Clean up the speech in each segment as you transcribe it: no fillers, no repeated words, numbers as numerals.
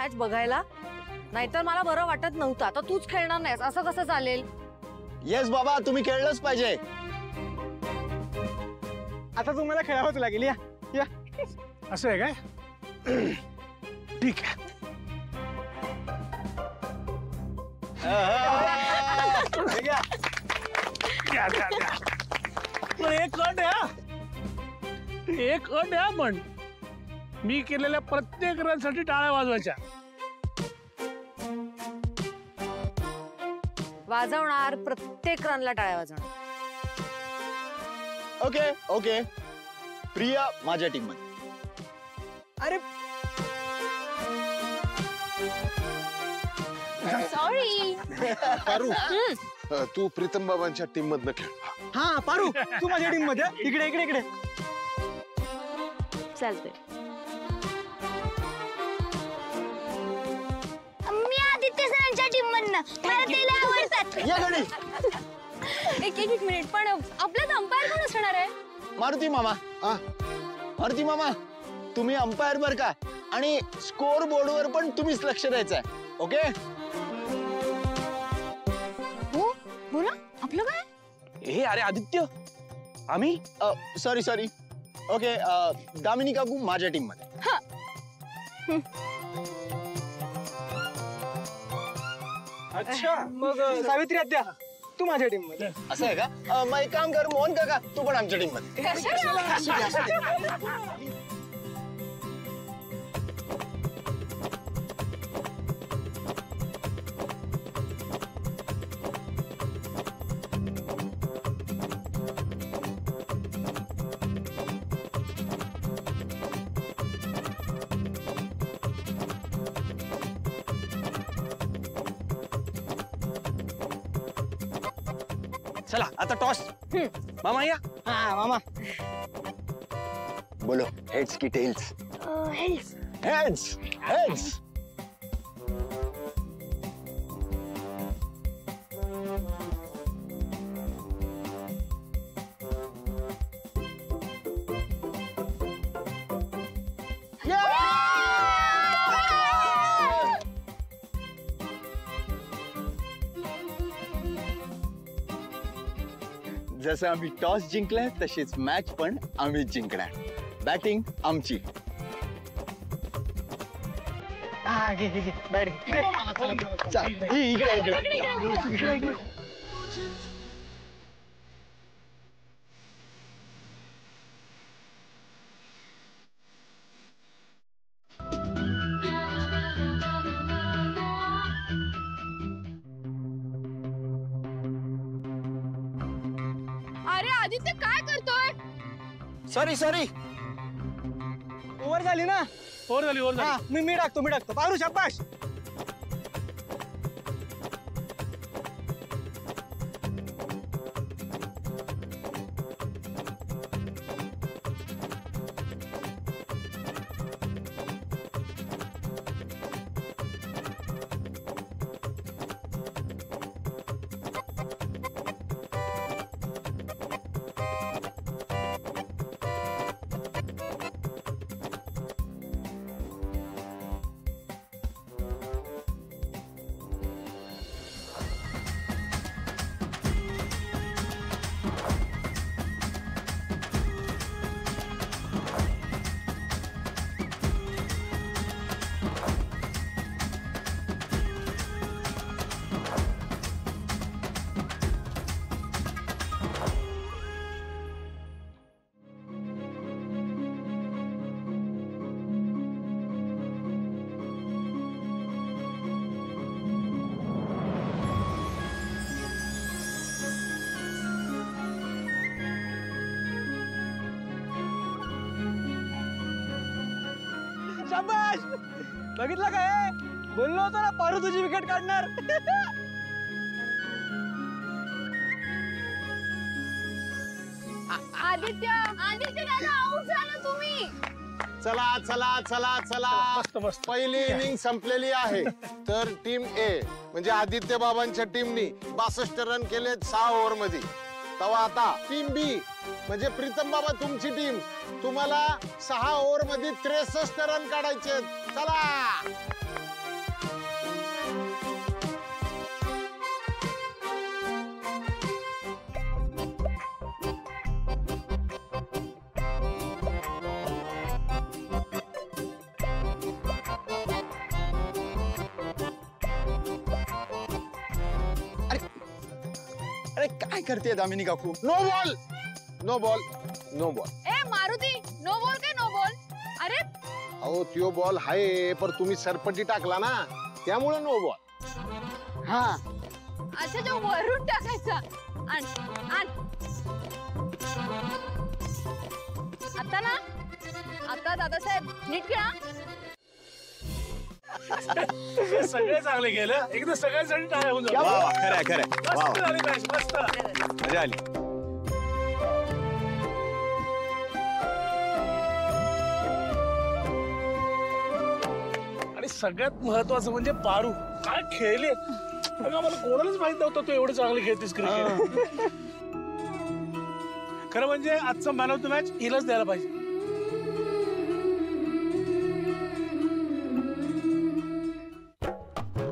Match बघायला? नाहीतर मला बरं वाटत नव्हतं. आता तूच खेळणार नाहीस असं कसं चालेल? येस बाबा, तुम्ही खेळलंच पाहिजे. आता तुम्हाला खेळावंच लागेल. या या. असं आहे काय? ठीक आहे. पण एक अट आहे, एक अट आहे. पण मी केलेल्या प्रत्येक रनसाठी टाळ्या वाजवायच्या. वाजवणार, प्रत्येक रनला टाळ्या वाजवणार. Okay okay. प्रिया माझ्या टीम मध्ये. अरे सॉरी. पारू, तू प्रीतम बाबांच्या टीम मधनं खेळ. हा पारू, तू माझ्या टीम मध्ये. इकडे इकडे इकडे. चालतंय. मी आदित्य सरांच्या टीम मधनं. मला ते लय आवडतात. या गडी. एक मिनिट, पण आपल्यात अंपायर कोण असणार आहे? मारुती मामा. मारुती मामा, तुम्ही अंपायर बर का, आणि स्कोर बोर्डवर पण तुम्हीच लक्ष द्यायचंय. ओके? हो बोला, आपलं काय? हे अरे आदित्य, आम्ही सॉरी सॉरी. ओके, दामिनी काकू माझ्या टीम मध्ये. अच्छा, मग सावित्री आत्या तू माझ्या टीम मध्ये. असं आहे का? मग एक काम कर, मोहन काका तू पण आमच्या टीम मध्ये. चला आता टॉस. मामा या. हा मामा. बोलो, हेड्स की टेल्स? हेल्स. हेड्स. हेड्स. जसं आम्ही टॉस जिंकलाय तशीच मॅच पण आम्ही जिंकणार. बॅटिंग आमची. घे घे घे. बॅट घे. इकडे इकडे. अरे आदित्य काय करतोय? Sorry sorry. ओव्हर झाली ना. ओव्हर झाली, ओव्हर हा झाली. मी टाकतो. पारू शाबाश. शाबाश. बघितलं काय? बोललो होतो ना पारू तुझी विकेट काढणार. आदित्य दादा आऊट झाला तुम्ही. चला चला चला चला. मस्त मस्त. पहिली इनिंग संपलेली आहे. तर टीम ए म्हणजे आदित्य बाबांच्या टीमनी 62 रन केलेत 6 ओव्हर मध्ये. तेव्हा आता टीम बी म्हणजे प्रीतम बाबा तुमची टीम, तुम्हाला 6 ओव्हर मध्ये 63 रन काढायचे. चला. अरे काय करते दामिनी काकू? No ball no ball no ball. ए मारुती, नो बॉल काय नो बॉल? अरे अहो त्यो बॉल आहे पण तुम्ही सरपटी टाकला ना त्यामुळे नो बॉल. हा अच्छा जो वरून टाकायचा. आण आण. आता ना, आता दादासाहेब नीट खेळा. सगळे चांगले गेलं एकदम सगळ्यांसाठी टाळ्या होऊन वा जाऊ. वा खरंय खरंय. वा मस्त वा झाली मॅच मस्त. मजा आली. आणि सगळ्यात महत्वाचं म्हणजे पारू काय खेळले. अगं मला कोणालाच माहित नव्हतं तू एवढं चांगली खेळतेस क्रिकेट. खरं म्हणजे आजचं मॅन ऑफ द मॅच हिलाच द्यायला पाहिजे.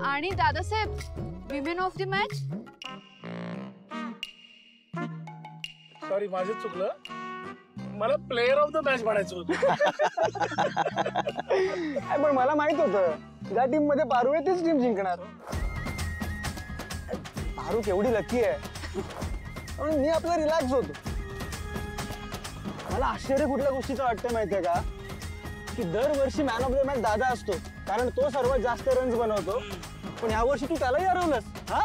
आणि Dadasaheb women of the match. Sorry माझं चुकलं. मला प्लेअर ऑफ द मॅच म्हणायचं होतं. पण मला माहित होतं ज्या टीम मध्ये पारू आहे तीच टीम जिंकणार. पारू केवढी लकी आहे म्हणून मी आपला रिलॅक्स होतो. मला आश्चर्य कुठल्या गोष्टीचं वाटतं माहितीये का की दरवर्षी मॅन ऑफ द मॅच दादा असतो कारण तो सर्वात जास्त रन्स बनवतो. पण ह्या वर्षी तू त्यालाही हरवलंस. हा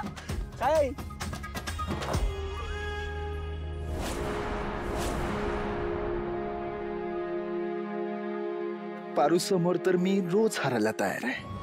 काय पारू समोर तर मी रोज हारायला तयार आहे.